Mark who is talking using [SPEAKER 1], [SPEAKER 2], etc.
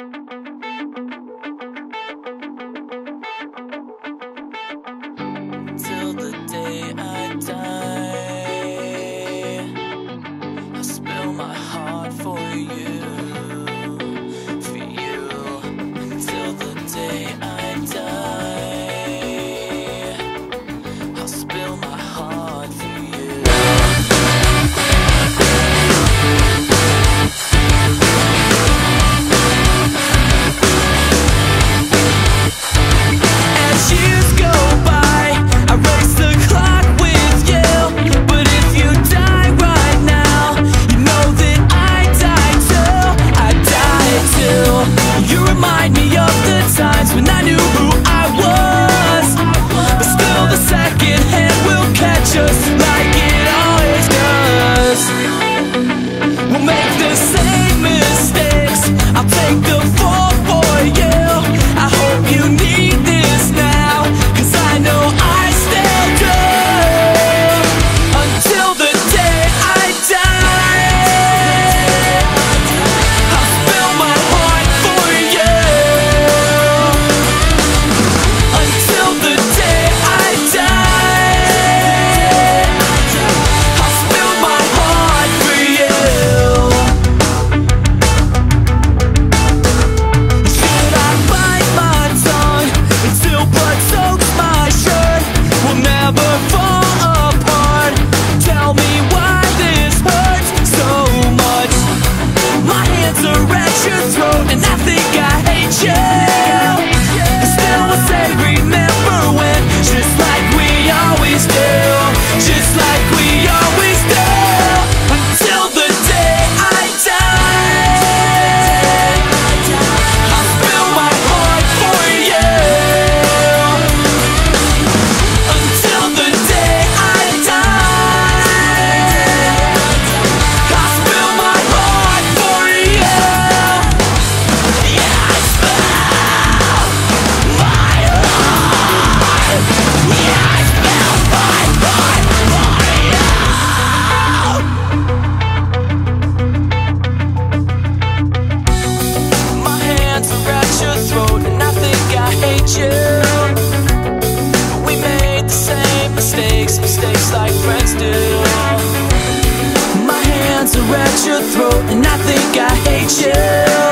[SPEAKER 1] Till the day I die, I'll spill my heart for you, for you. Till the day I die, I'll spill my heart for you. As years go by, I race the clock with you. But if you die right now, you know that I die too. I die too. You remind me of the times when I knew who I was, but still the second hand will catch us like it always does. We'll make the same mistakes. I'll take the fall for you. I hope you need this now, 'cause I know I still do. Until the day I die, I'll spill my heart for you. Until the day I die, I'll spill my heart for you. Should I bite my tongue until blood soaks my shirt? We'll never fall apart. Tell me why this hurts so much. My hands are at your throat and I think I hate you. And still I say remember when, just like we always do, just like we always do. Until the day I die, I'll spill my heart for you. Until the day I die, I'll spill my heart for you. Yeah, I spill my heart. Yeah, I spill my heart for you. My hands are at your throat and I think I hate you. We made the same mistakes like friends do. My hands are at your throat and I think I hate you.